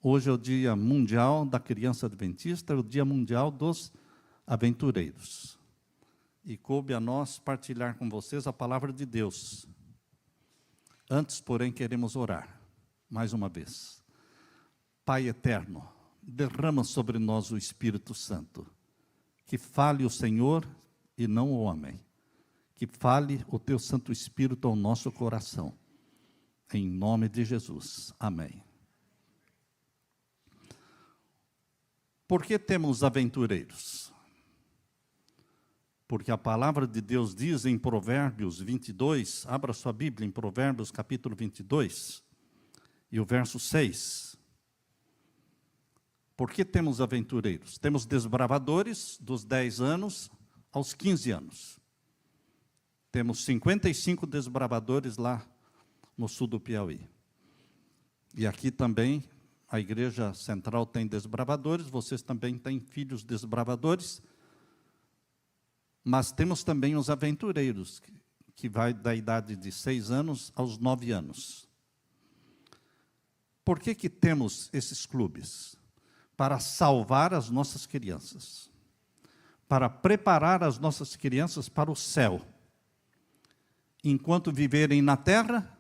Hoje é o Dia Mundial da Criança Adventista, é o Dia Mundial dos Aventureiros. E coube a nós partilhar com vocês a palavra de Deus. Antes, porém, queremos orar, mais uma vez. Pai eterno, derrama sobre nós o Espírito Santo. Que fale o Senhor e não o homem. Que fale o teu Santo Espírito ao nosso coração. Em nome de Jesus. Amém. Por que temos aventureiros? Porque a palavra de Deus diz em Provérbios 22, abra sua Bíblia em Provérbios capítulo 22, e o verso 6. Por que temos aventureiros? Temos desbravadores dos 10 anos aos 15 anos. Temos 55 desbravadores lá no sul do Piauí. E aqui também a Igreja Central tem desbravadores, vocês também têm filhos desbravadores, mas temos também os aventureiros, que vai da idade de 6 anos aos 9 anos. Por que temos esses clubes? Para salvar as nossas crianças, para preparar as nossas crianças para o céu. Enquanto viverem na terra,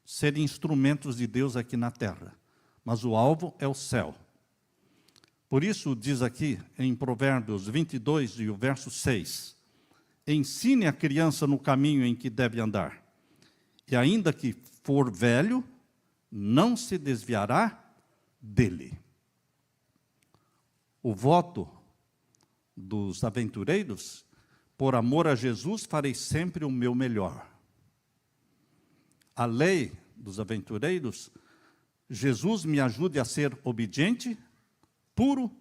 serem instrumentos de Deus aqui na terra. Mas o alvo é o céu. Por isso, diz aqui em Provérbios 22 e o verso 6, ensine a criança no caminho em que deve andar, e ainda que for velho, não se desviará dele. O voto dos aventureiros, por amor a Jesus, farei sempre o meu melhor. A lei dos aventureiros, Jesus me ajude a ser obediente, puro,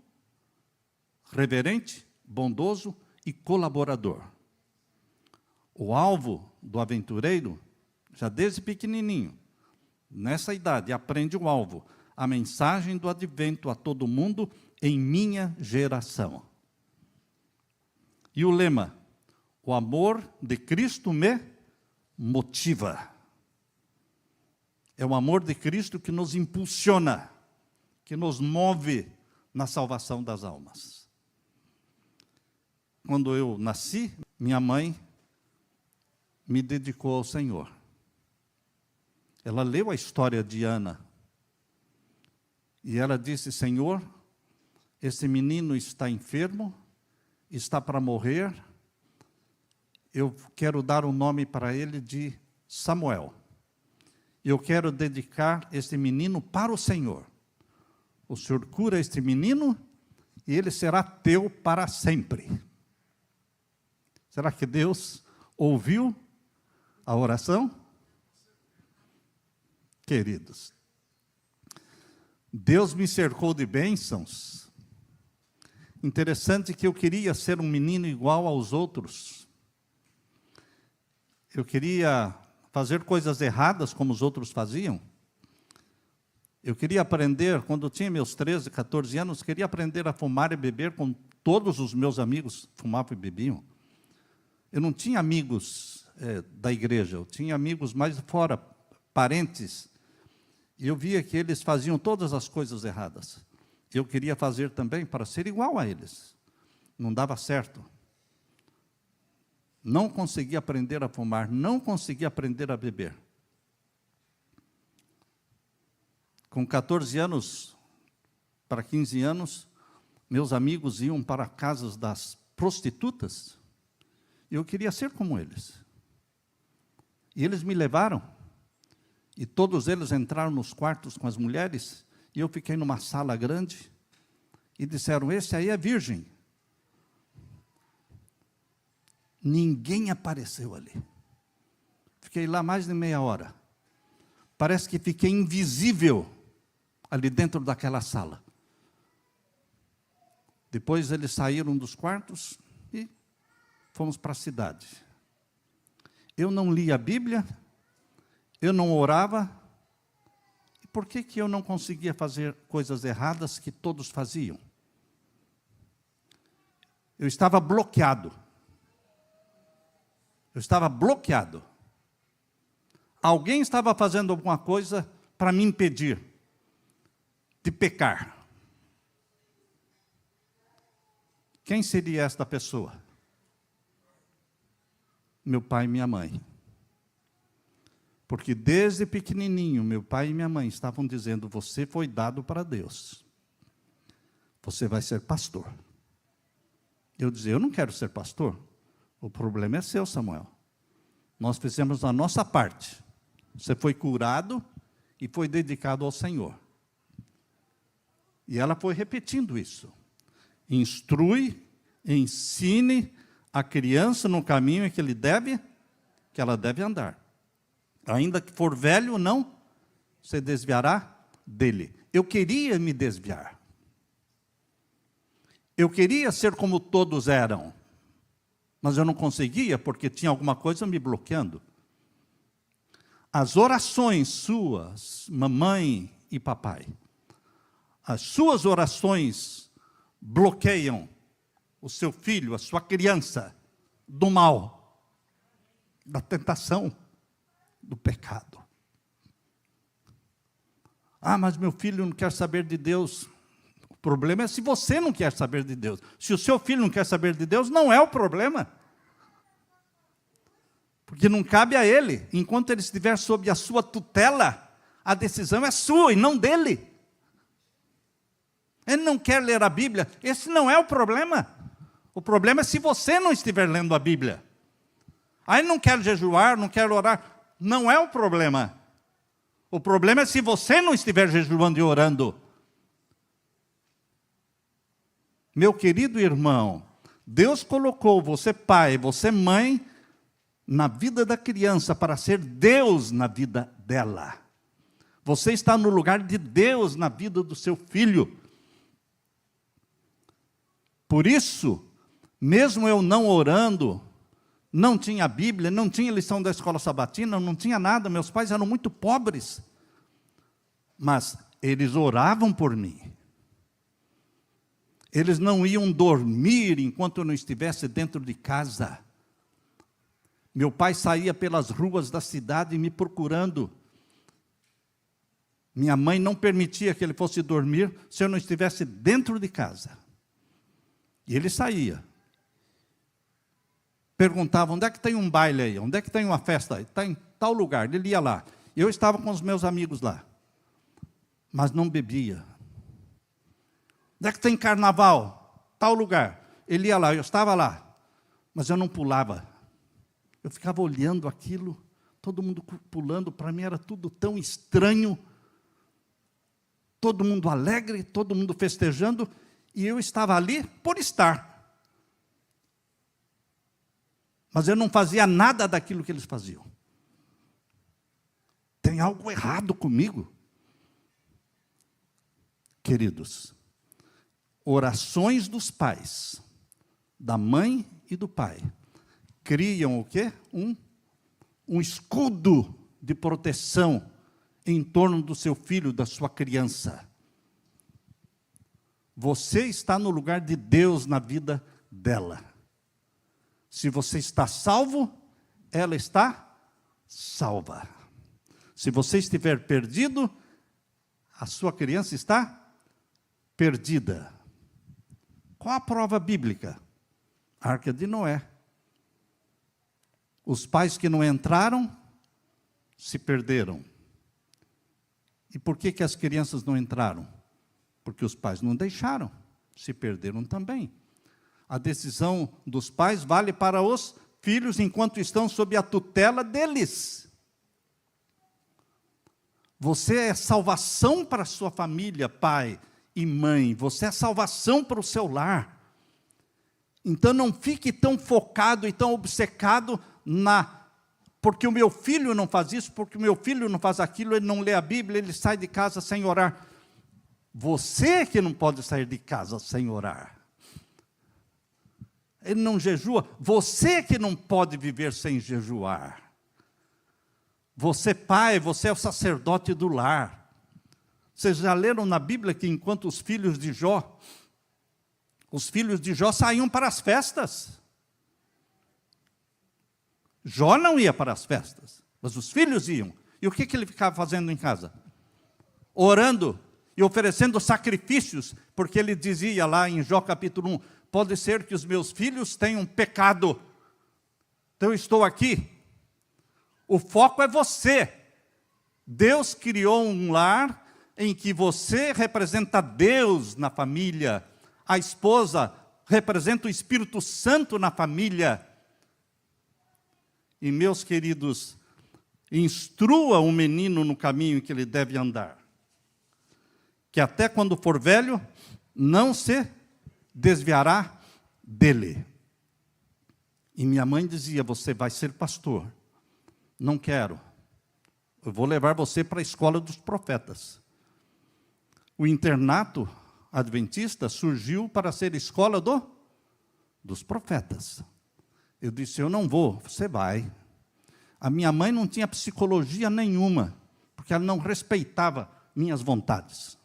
reverente, bondoso e colaborador. O alvo do aventureiro, já desde pequenininho, nessa idade, aprende o alvo, a mensagem do advento a todo mundo em minha geração. E o lema, o amor de Cristo me motiva. É o amor de Cristo que nos impulsiona, que nos move na salvação das almas. Quando eu nasci, minha mãe me dedicou ao Senhor. Ela leu a história de Ana. E ela disse, Senhor, esse menino está enfermo, está para morrer, eu quero dar o nome para ele de Samuel. Eu quero dedicar este menino para o Senhor. O Senhor cura este menino e ele será teu para sempre. Será que Deus ouviu a oração? Queridos, Deus me cercou de bênçãos. Interessante que eu queria ser um menino igual aos outros. Eu queria fazer coisas erradas como os outros faziam. Eu queria aprender, quando eu tinha meus 13, 14 anos, queria aprender a fumar e beber como todos os meus amigos fumavam e bebiam. Eu não tinha amigos da igreja, eu tinha amigos mais fora, parentes, e eu via que eles faziam todas as coisas erradas. Eu queria fazer também para ser igual a eles. Não dava certo. Não conseguia aprender a fumar, não conseguia aprender a beber. Com 14 anos, para 15 anos, meus amigos iam para casas das prostitutas, e eu queria ser como eles. E eles me levaram, e todos eles entraram nos quartos com as mulheres, e eu fiquei numa sala grande, e disseram, esse aí é virgem. Ninguém apareceu ali. Fiquei lá mais de meia hora. Parece que fiquei invisível ali dentro daquela sala. Depois eles saíram dos quartos e fomos para a cidade. Eu não lia a Bíblia, eu não orava. E por que eu não conseguia fazer coisas erradas que todos faziam? Eu estava bloqueado. Eu estava bloqueado. Alguém estava fazendo alguma coisa para me impedir. de pecar. Quem seria esta pessoa? Meu pai e minha mãe. Porque desde pequenininho, meu pai e minha mãe estavam dizendo, você foi dado para Deus. Você vai ser pastor. Eu dizia, eu não quero ser pastor. O problema é seu, Samuel. Nós fizemos a nossa parte. Você foi curado e foi dedicado ao Senhor. E ela foi repetindo isso. Instrui, ensine a criança no caminho em que ela deve andar. Ainda que for velho, não se desviará dele. Eu queria me desviar. Eu queria ser como todos eram, mas eu não conseguia porque tinha alguma coisa me bloqueando. As orações suas, mamãe e papai, as suas orações bloqueiam o seu filho, a sua criança, do mal, da tentação, do pecado. Ah, mas meu filho não quer saber de Deus. O problema é se você não quer saber de Deus. Se o seu filho não quer saber de Deus, não é o problema. Porque não cabe a ele. Enquanto ele estiver sob a sua tutela, a decisão é sua e não dele. Ele não quer ler a Bíblia. Esse não é o problema. O problema é se você não estiver lendo a Bíblia. Aí ele não quer jejuar, não quer orar. Não é o problema. O problema é se você não estiver jejuando e orando. Meu querido irmão, Deus colocou você pai, você mãe, na vida da criança para ser Deus na vida dela. Você está no lugar de Deus na vida do seu filho. Por isso, mesmo eu não orando, não tinha Bíblia, não tinha lição da escola sabatina, não tinha nada, meus pais eram muito pobres. Mas eles oravam por mim. Eles não iam dormir enquanto eu não estivesse dentro de casa. Meu pai saía pelas ruas da cidade me procurando. Minha mãe não permitia que ele fosse dormir se eu não estivesse dentro de casa. E ele saía. Perguntava, onde é que tem um baile aí? Onde é que tem uma festa aí? Está em tal lugar. Ele ia lá. Eu estava com os meus amigos lá. Mas não bebia. Onde é que tem carnaval? Tal lugar. Ele ia lá, eu estava lá. Mas eu não pulava. Eu ficava olhando aquilo, todo mundo pulando, para mim era tudo tão estranho. Todo mundo alegre, todo mundo festejando, e eu estava ali por estar. Mas eu não fazia nada daquilo que eles faziam. Tem algo errado comigo. Queridos, orações dos pais, da mãe e do pai, criam o quê? Um escudo de proteção em torno do seu filho, da sua criança. Você está no lugar de Deus na vida dela. Se você está salvo, ela está salva. Se você estiver perdido, a sua criança está perdida. Qual a prova bíblica? A Arca de Noé. Os pais que não entraram, se perderam. E por que as crianças não entraram? Porque os pais não deixaram, se perderam também. A decisão dos pais vale para os filhos enquanto estão sob a tutela deles. Você é salvação para a sua família, pai e mãe. Você é salvação para o seu lar. Então não fique tão focado e tão obcecado porque o meu filho não faz isso, porque o meu filho não faz aquilo, ele não lê a Bíblia, ele sai de casa sem orar. Você que não pode sair de casa sem orar. Ele não jejua, você que não pode viver sem jejuar. Você, pai, você é o sacerdote do lar. Vocês já leram na Bíblia que enquanto os filhos de Jó saíam para as festas. Jó não ia para as festas, mas os filhos iam. E o que ele ficava fazendo em casa? Orando. e oferecendo sacrifícios, porque ele dizia lá em Jó capítulo 1, pode ser que os meus filhos tenham pecado. Então eu estou aqui. O foco é você. Deus criou um lar em que você representa Deus na família. A esposa representa o Espírito Santo na família. E, meus queridos, instrua o menino no caminho que ele deve andar, que até quando for velho, não se desviará dele. E minha mãe dizia, você vai ser pastor. Não quero. Eu vou levar você para a escola dos profetas. O internato adventista surgiu para ser escola dos profetas. Eu disse, eu não vou, você vai. A minha mãe não tinha psicologia nenhuma, porque ela não respeitava minhas vontades.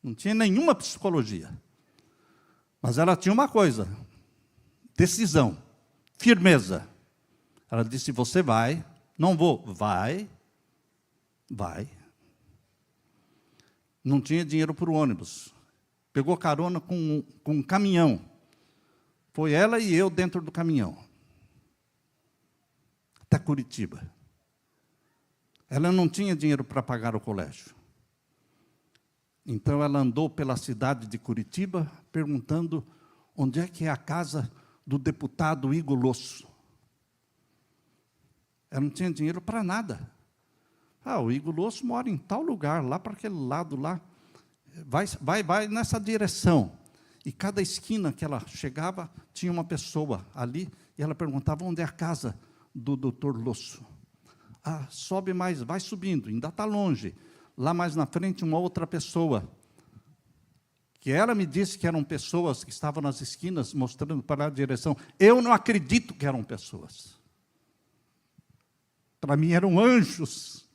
Não tinha nenhuma psicologia. Mas ela tinha uma coisa, decisão, firmeza. Ela disse, você vai, não vou, vai. Não tinha dinheiro para o ônibus. Pegou carona com um caminhão. Foi ela e eu dentro do caminhão. Até Curitiba. Ela não tinha dinheiro para pagar o colégio. Então ela andou pela cidade de Curitiba, perguntando onde é que é a casa do deputado Igor Losso. Ela não tinha dinheiro para nada. O Igor Losso mora em tal lugar, lá para aquele lado lá. Vai nessa direção. E cada esquina que ela chegava, tinha uma pessoa ali, e ela perguntava, onde é a casa do doutor Losso? Sobe mais, vai subindo, ainda está longe. Lá mais na frente, uma outra pessoa, que ela me disse que eram pessoas que estavam nas esquinas, mostrando para a direção. Eu não acredito que eram pessoas. Para mim eram anjos.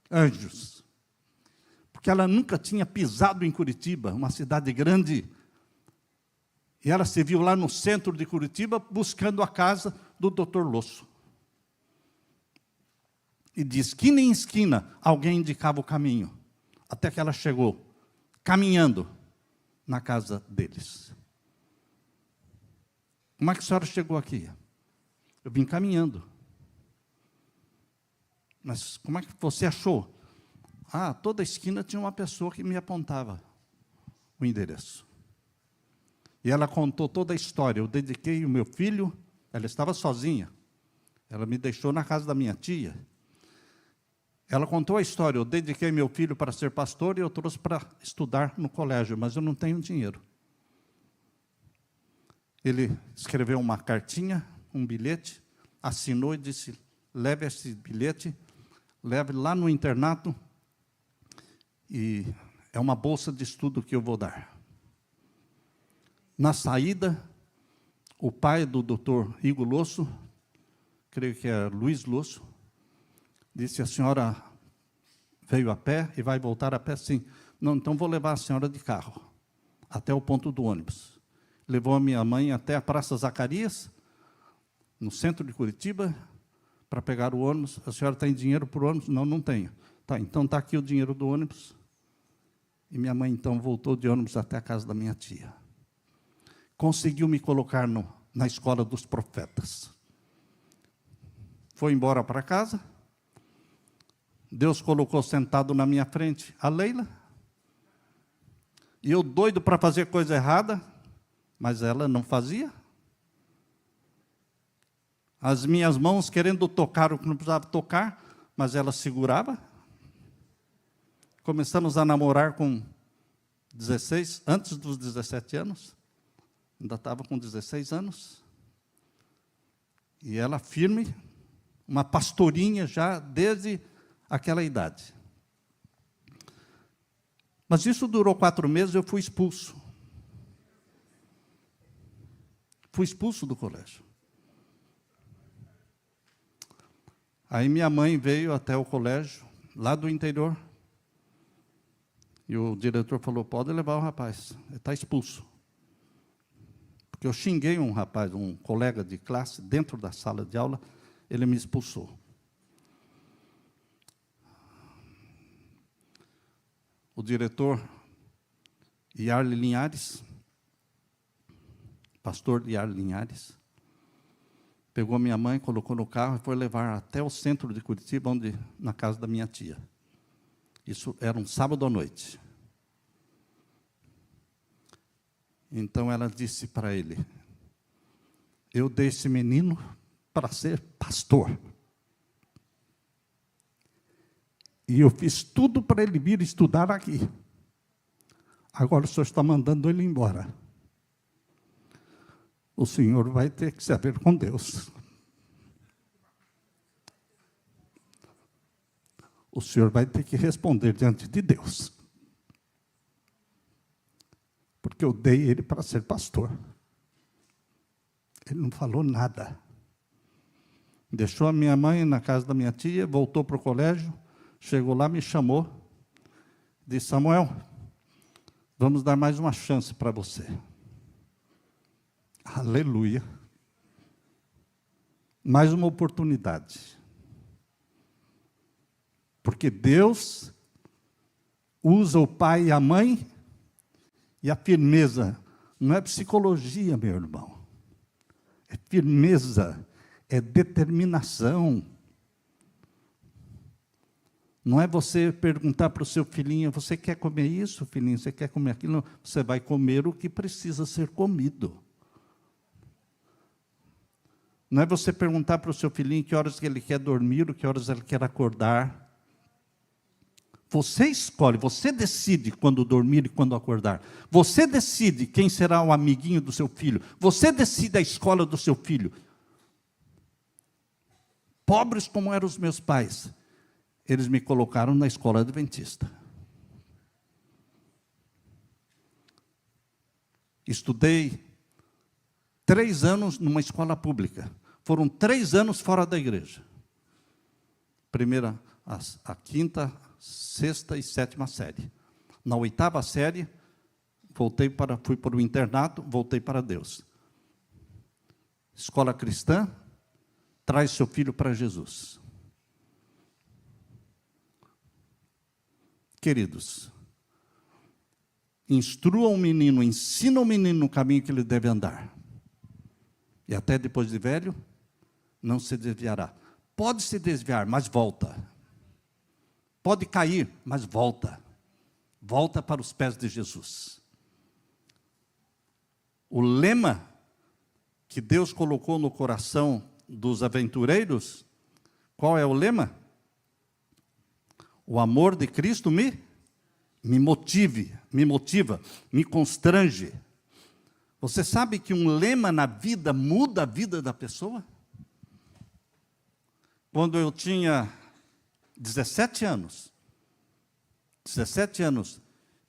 Anjos. Porque ela nunca tinha pisado em Curitiba, uma cidade grande. E ela se viu lá no centro de Curitiba, buscando a casa do doutor Losso. E de esquina em esquina, alguém indicava o caminho. Até que ela chegou, caminhando, na casa deles. Como é que a senhora chegou aqui? Eu vim caminhando. Mas como é que você achou? Toda esquina tinha uma pessoa que me apontava o endereço. E ela contou toda a história. Eu dediquei o meu filho, ela estava sozinha. Ela me deixou na casa da minha tia. Ela contou a história. Eu dediquei meu filho para ser pastor e eu trouxe para estudar no colégio, mas eu não tenho dinheiro. Ele escreveu uma cartinha, um bilhete, assinou e disse, leve esse bilhete, leve lá no internato, e é uma bolsa de estudo que eu vou dar. Na saída, o pai do doutor Igor Losso, creio que é Luiz Losso, disse, a senhora veio a pé e vai voltar a pé? Sim. Não, então vou levar a senhora de carro, até o ponto do ônibus. Levou a minha mãe até a Praça Zacarias, no centro de Curitiba, para pegar o ônibus. A senhora tem dinheiro para o ônibus? Não, não tenho. Tá, então está aqui o dinheiro do ônibus. E minha mãe, então, voltou de ônibus até a casa da minha tia. Conseguiu me colocar na escola dos profetas. Foi embora para casa. Deus colocou sentado na minha frente a Leila. E eu doido para fazer coisa errada, mas ela não fazia. As minhas mãos querendo tocar o que não precisava tocar, mas ela segurava. Começamos a namorar com 16, antes dos 17 anos. Ainda estava com 16 anos. E ela firme, uma pastorinha já desde aquela idade. Mas isso durou 4 meses, eu fui expulso. Fui expulso do colégio. Aí minha mãe veio até o colégio, lá do interior, e o diretor falou, pode levar o rapaz, ele está expulso. Porque eu xinguei um rapaz, um colega de classe, dentro da sala de aula, ele me expulsou. o diretor Yarley Linhares, pastor Yarley Linhares, pegou minha mãe, colocou no carro e foi levar até o centro de Curitiba, na casa da minha tia. Isso era um sábado à noite. Então ela disse para ele: eu dei esse menino para ser pastor. E eu fiz tudo para ele vir estudar aqui. Agora o senhor está mandando ele embora. O senhor vai ter que saber com Deus. O senhor vai ter que responder diante de Deus. Porque eu dei ele para ser pastor. Ele não falou nada. Deixou a minha mãe na casa da minha tia, voltou para o colégio, chegou lá, me chamou, disse: Samuel, vamos dar mais uma chance para você. Aleluia. Mais uma oportunidade. Porque Deus usa o pai e a mãe, e a firmeza não é psicologia, meu irmão. É firmeza, é determinação. Não é você perguntar para o seu filhinho: você quer comer isso, filhinho? Você quer comer aquilo? Você vai comer o que precisa ser comido. Não é você perguntar para o seu filhinho que horas que ele quer dormir, ou que horas ele quer acordar. Você escolhe, você decide quando dormir e quando acordar. Você decide quem será o amiguinho do seu filho. Você decide a escola do seu filho. Pobres como eram os meus pais, eles me colocaram na escola adventista. Estudei 3 anos numa escola pública. Foram 3 anos fora da igreja. Primeira, a quinta, sexta e sétima série. Na 8ª série, fui para o internato, voltei para Deus. Escola cristã, traz seu filho para Jesus. Queridos, instrua o menino, ensina o menino no caminho que ele deve andar. E até depois de velho, não se desviará. Pode se desviar, mas volta. Pode cair, mas volta. Volta para os pés de Jesus. O lema que Deus colocou no coração dos aventureiros, qual é o lema? O amor de Cristo me motiva, me constrange. Você sabe que um lema na vida muda a vida da pessoa? Quando eu tinha 17 anos,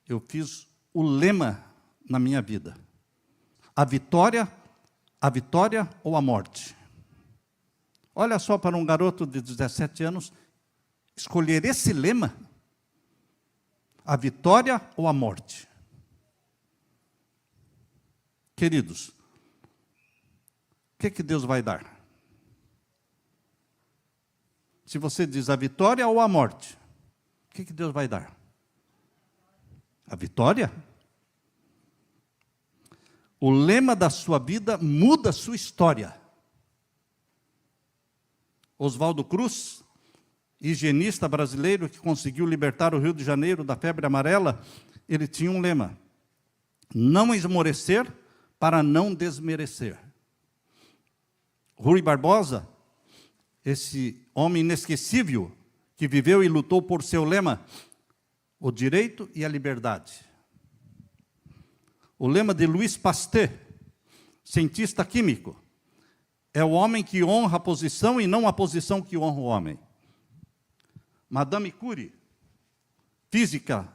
eu fiz o lema na minha vida: a vitória ou a morte. Olha só, para um garoto de 17 anos, escolher esse lema: a vitória ou a morte. Queridos, o que Deus vai dar? Se você diz a vitória ou a morte, o que Deus vai dar? A vitória? O lema da sua vida muda a sua história. Oswaldo Cruz, higienista brasileiro que conseguiu libertar o Rio de Janeiro da febre amarela, ele tinha um lema: não esmorecer para não desmerecer. Rui Barbosa, esse homem inesquecível, que viveu e lutou por seu lema: o direito e a liberdade. O lema de Louis Pasteur, cientista químico: é o homem que honra a posição e não a posição que honra o homem. Madame Curie, física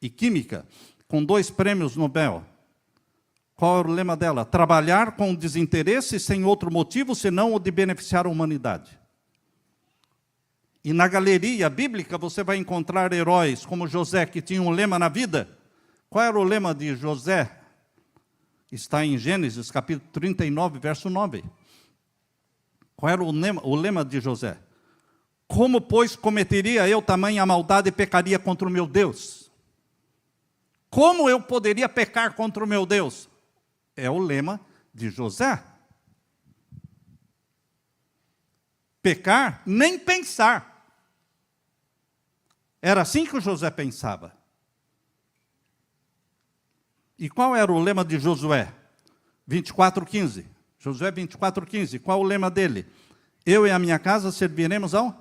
e química, com 2 prêmios Nobel. Qual era o lema dela? Trabalhar com desinteresse sem outro motivo senão o de beneficiar a humanidade. E na galeria bíblica você vai encontrar heróis como José, que tinha um lema na vida. Qual era o lema de José? Está em Gênesis, capítulo 39, verso 9. Qual era o lema de José? Como, pois, cometeria eu tamanha maldade e pecaria contra o meu Deus? como eu poderia pecar contra o meu Deus? É o lema de José. Pecar, nem pensar. Era assim que o José pensava. E qual era o lema de Josué? 24:15. Josué 24:15. Qual o lema dele? Eu e a minha casa serviremos ao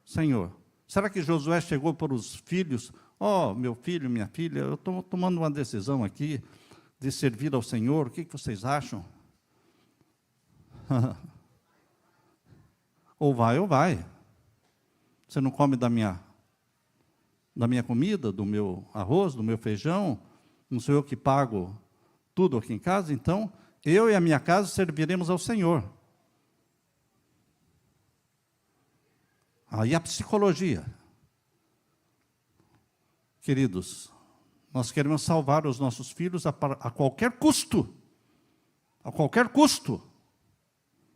Senhor. Será que Josué chegou para os filhos? Meu filho, minha filha, eu estou tomando uma decisão aqui de servir ao Senhor. O que vocês acham? Ou vai. Você não come da minha comida, do meu arroz, do meu feijão? Não sou eu que pago tudo aqui em casa? Então, eu e a minha casa serviremos ao Senhor. Aí a psicologia. Queridos, nós queremos salvar os nossos filhos a qualquer custo. A qualquer custo.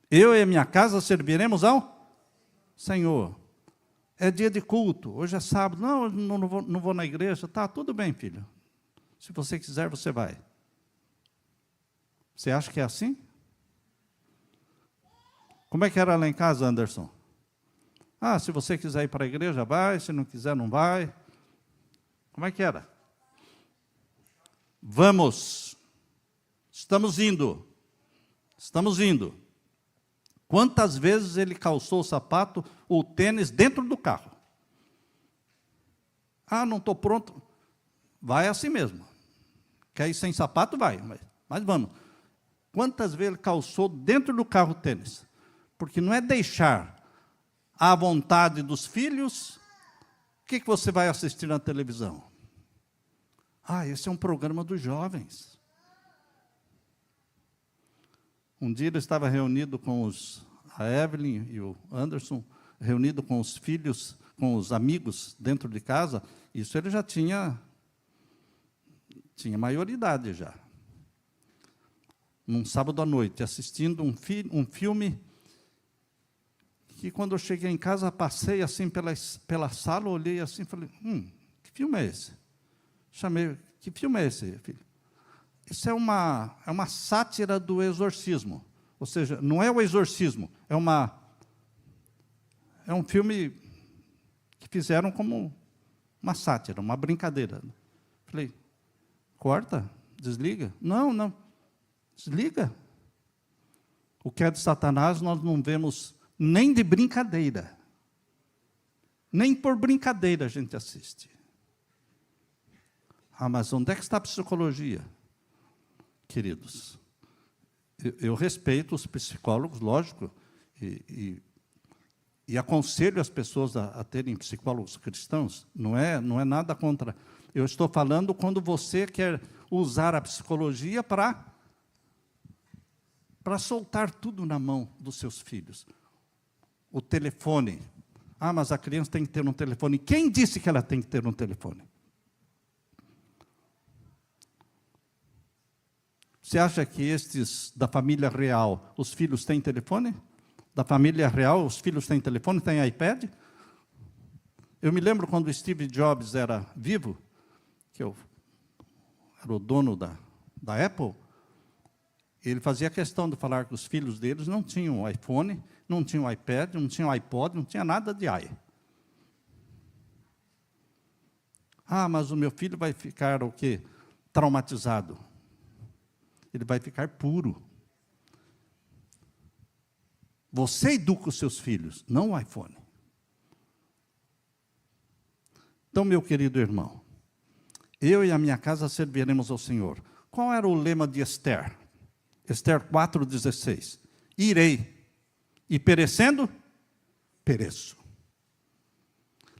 Eu e a minha casa serviremos ao Senhor. É dia de culto, hoje é sábado. Não vou na igreja. Tá, tudo bem, filho. Se você quiser, você vai. Você acha que é assim? Como é que era lá em casa, Anderson? Se você quiser ir para a igreja, vai. Se não quiser, não vai. Como é que era? Vamos. Estamos indo. Quantas vezes ele calçou o sapato ou o tênis dentro do carro? Não estou pronto. Vai assim mesmo. Quer ir sem sapato? Vai. Mas vamos. Quantas vezes ele calçou dentro do carro o tênis? Porque não é deixar à vontade dos filhos. O que você vai assistir na televisão? Esse é um programa dos jovens. Um dia ele estava reunido com a Evelyn e o Anderson, reunido com os filhos, com os amigos dentro de casa. Isso ele já tinha maioridade já. Num sábado à noite, assistindo um filme que, quando eu cheguei em casa, passei assim pela sala, olhei assim e falei, que filme é esse? Chamei, que filme é esse, filho? Isso é uma sátira do exorcismo. Ou seja, não é o exorcismo, é um filme que fizeram como uma sátira, uma brincadeira. Falei, corta, desliga. Não, desliga. O que é de Satanás nós não vemos nem de brincadeira. Nem por brincadeira a gente assiste. Mas onde é que está a psicologia? Queridos, eu respeito os psicólogos, lógico, e aconselho as pessoas a terem psicólogos cristãos. Não é nada contra. Eu estou falando quando você quer usar a psicologia para soltar tudo na mão dos seus filhos. O telefone. Mas a criança tem que ter um telefone. Quem disse que ela tem que ter um telefone? Você acha que estes da família real, os filhos têm telefone? Da família real, os filhos têm telefone, têm iPad? Eu me lembro quando o Steve Jobs era vivo, que eu era o dono da Apple, ele fazia questão de falar que os filhos deles não tinham iPhone, não tinham iPad, não tinham iPod, não tinha nada de i. Mas o meu filho vai ficar o quê? Traumatizado. Ele vai ficar puro. Você educa os seus filhos, não o iPhone. Então, meu querido irmão, eu e a minha casa serviremos ao Senhor. Qual era o lema de Esther? Esther 4,16. Irei, e perecendo, pereço.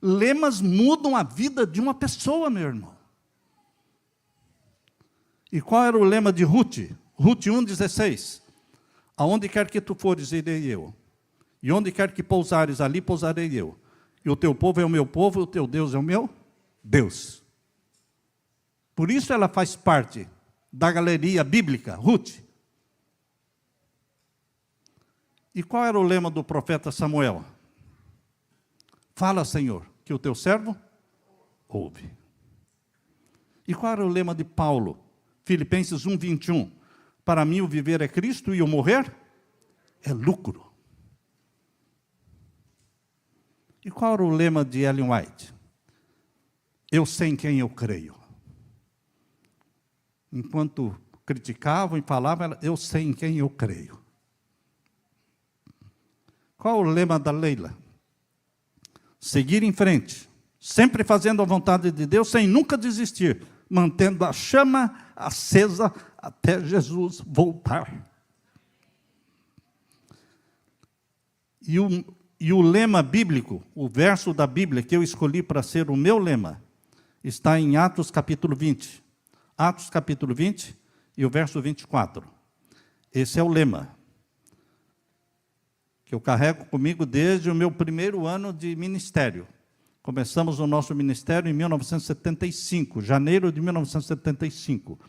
Lemas mudam a vida de uma pessoa, meu irmão. E qual era o lema de Ruth? Ruth 1,16. Aonde quer que tu fores, irei eu. E onde quer que pousares, ali pousarei eu. E o teu povo é o meu povo, e o teu Deus é o meu Deus. Por isso ela faz parte da galeria bíblica, Ruth. E qual era o lema do profeta Samuel? Fala, Senhor, que o teu servo ouve. E qual era o lema de Paulo? Filipenses 1:21. Para mim o viver é Cristo e o morrer é lucro. E qual era o lema de Ellen White? Eu sei em quem eu creio. Enquanto criticavam e falavam, eu sei em quem eu creio. Qual o lema da Leila? Seguir em frente, sempre fazendo a vontade de Deus, sem nunca desistir, mantendo a chama acesa até Jesus voltar. E o lema bíblico, o verso da Bíblia que eu escolhi para ser o meu lema, está em Atos capítulo 20. Atos capítulo 20 e o verso 24. Esse é o lema que eu carrego comigo desde o meu primeiro ano de ministério. Começamos o nosso ministério em 1975, janeiro de 1975.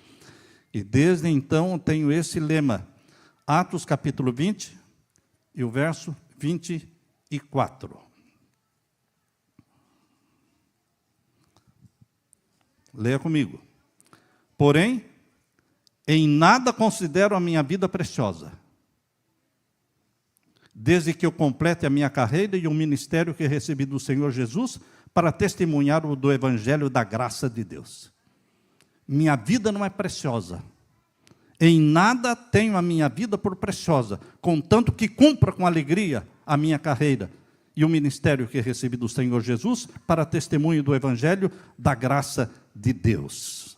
E desde então tenho esse lema, Atos capítulo 20 e o verso 24. Leia comigo. Porém, em nada considero a minha vida preciosa, desde que eu complete a minha carreira e o ministério que recebi do Senhor Jesus para testemunhar o do Evangelho da graça de Deus. Minha vida não é preciosa. Em nada tenho a minha vida por preciosa, contanto que cumpra com alegria a minha carreira e o ministério que recebi do Senhor Jesus para testemunho do Evangelho da graça de Deus.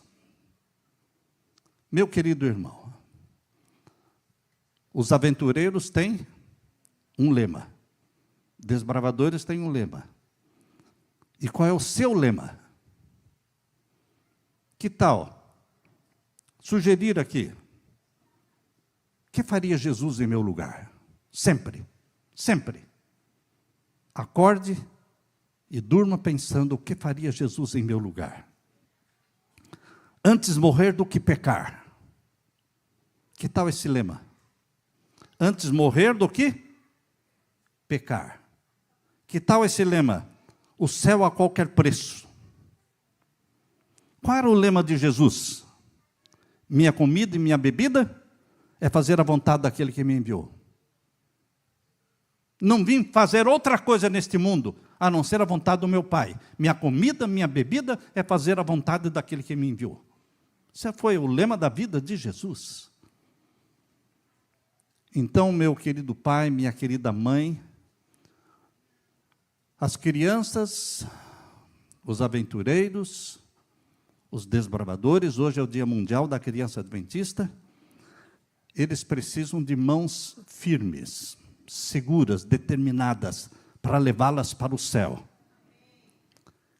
Meu querido irmão, os aventureiros têm um lema. Desbravadores têm um lema. E qual é o seu lema? Que tal sugerir aqui? O que faria Jesus em meu lugar? Sempre, sempre. Acorde e durma pensando o que faria Jesus em meu lugar. Antes morrer do que pecar. Que tal esse lema? Antes morrer do que pecar. Que tal esse lema? O céu a qualquer preço. Qual era o lema de Jesus? Minha comida e minha bebida é fazer a vontade daquele que me enviou. Não vim fazer outra coisa neste mundo, a não ser a vontade do meu Pai. Minha comida, minha bebida é fazer a vontade daquele que me enviou. Esse foi o lema da vida de Jesus. Então, meu querido pai, minha querida mãe, as crianças, os aventureiros, os desbravadores, hoje é o Dia Mundial da Criança Adventista, eles precisam de mãos firmes, seguras, determinadas, para levá-las para o céu.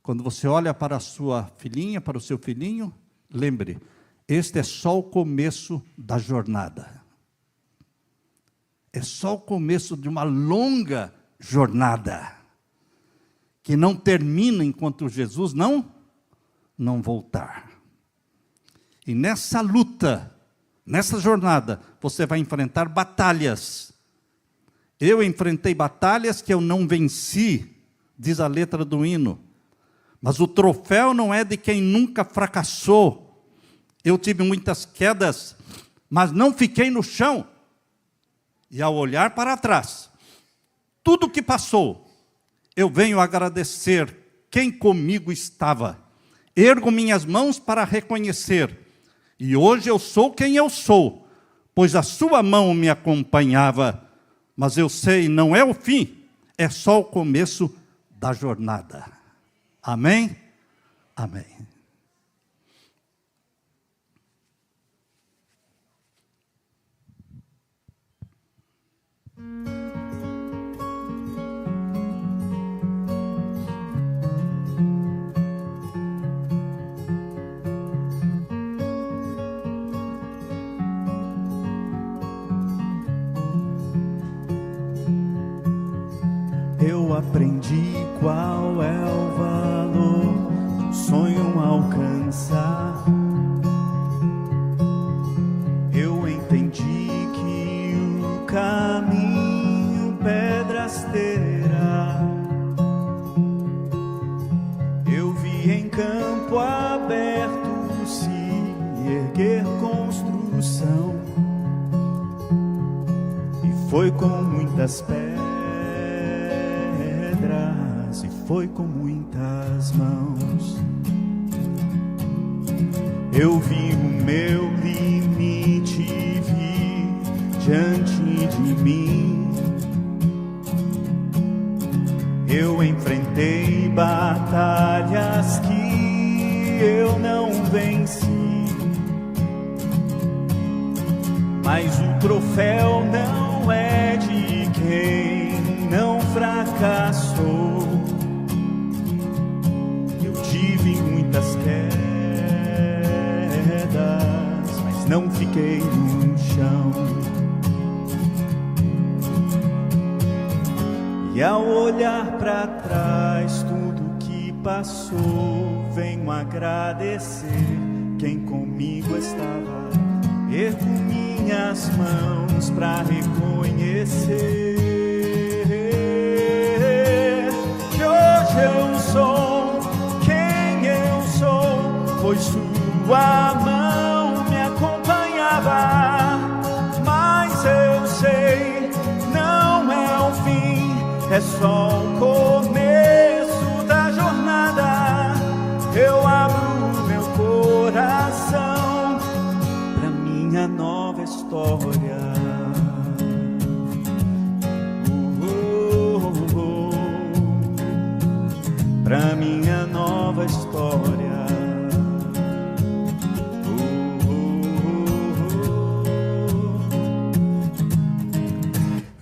Quando você olha para a sua filhinha, para o seu filhinho, lembre, este é só o começo da jornada. É só o começo de uma longa jornada, que não termina enquanto Jesus não voltar. E nessa luta, nessa jornada, você vai enfrentar batalhas. Eu enfrentei batalhas que eu não venci, diz a letra do hino. Mas o troféu não é de quem nunca fracassou. Eu tive muitas quedas, mas não fiquei no chão. E ao olhar para trás, tudo que passou, eu venho agradecer quem comigo estava. Ergo minhas mãos para reconhecer. E hoje eu sou quem eu sou, pois a sua mão me acompanhava. Mas eu sei, não é o fim, é só o começo da jornada. Amém? Amém. Eu aprendi qual é o valor do sonho alcançar. Eu entendi que o caminho pedras terá. Eu vi em campo aberto direção. E foi com muitas pedras, e foi com muitas mãos. Eu vi o meu limite, vi diante de mim. Eu enfrentei batalhas que eu não venci, mas o troféu não é de quem não fracassou. Eu tive muitas quedas, mas não fiquei no chão. E ao olhar para trás tudo que passou, venho agradecer quem comigo estava. Ergo minhas mãos para reconhecer que hoje eu sou quem eu sou, pois sua mão me acompanhava. Mas eu sei, não é o fim, é só o começo da jornada. Eu abro meu coração pra minha nova história. Pra minha nova história.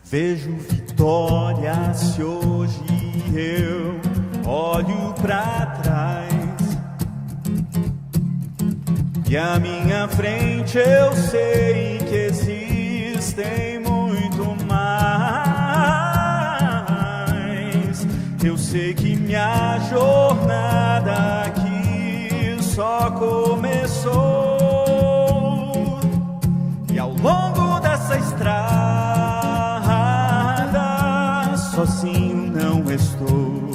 Vejo vitória se hoje eu olho pra trás, e à minha frente eu sei que existem muito mais. Eu sei que minha jornada aqui só começou, e ao longo dessa estrada sozinho não estou.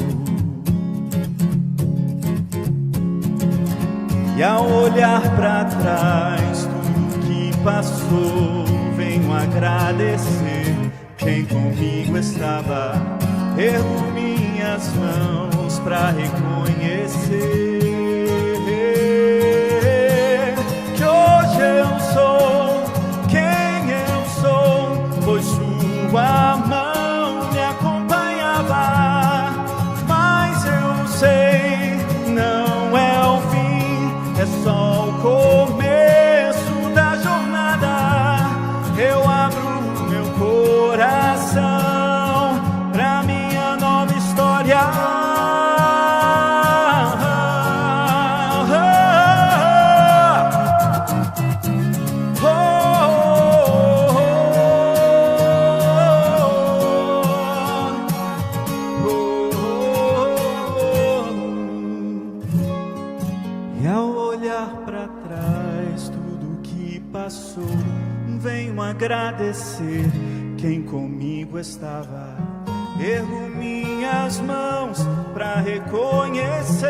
E ao olhar para trás tudo que passou, venho agradecer quem comigo estava. Ergo minhas mãos para reconhecer que hoje eu sou quem eu sou, pois sua mão me acompanhava. Mas eu sei, não é o fim, é só o começo da jornada. Eu abro meu coração pra minha nova história. E ao olhar pra trás tudo que passou, venho agradecer quem comigo estava. Ergo minhas mãos pra reconhecer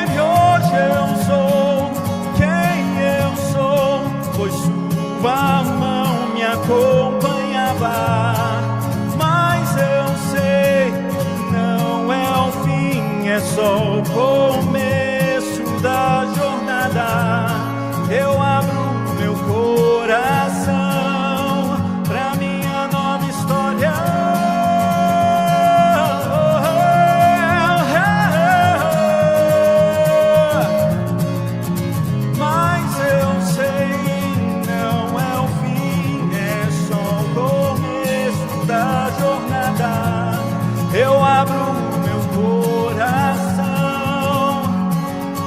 que hoje eu sou quem eu sou, pois sua mão me acompanhava. Mas eu sei que não é o fim, é só o começo da jornada. Eu abro meu coração pra minha nova história. Mas eu sei, não é o fim, é só o começo da jornada. Eu abro meu coração,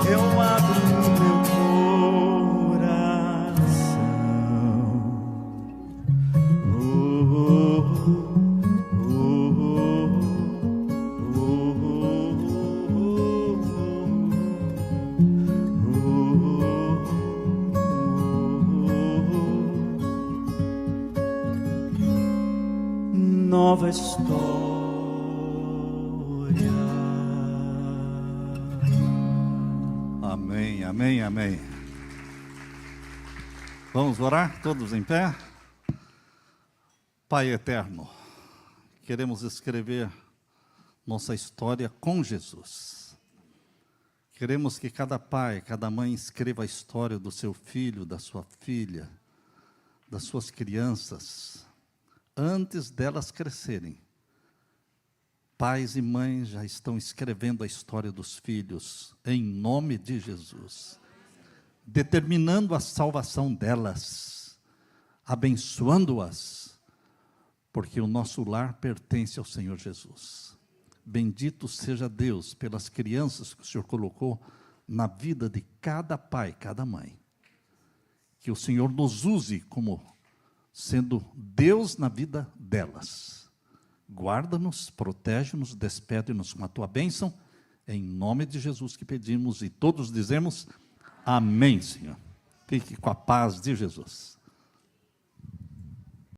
eu abro meu nova história. Amém, amém, amém. Vamos orar, todos em pé? Pai eterno, queremos escrever nossa história com Jesus. Queremos que cada pai, cada mãe escreva a história do seu filho, da sua filha, das suas crianças, antes delas crescerem. Pais e mães já estão escrevendo a história dos filhos, em nome de Jesus, determinando a salvação delas, abençoando-as, porque o nosso lar pertence ao Senhor Jesus. Bendito seja Deus pelas crianças que o Senhor colocou na vida de cada pai, cada mãe. Que o Senhor nos use como sendo Deus na vida delas. Guarda-nos, protege-nos, despede-nos com a tua bênção, em nome de Jesus que pedimos, e todos dizemos, amém, Senhor. Fique com a paz de Jesus.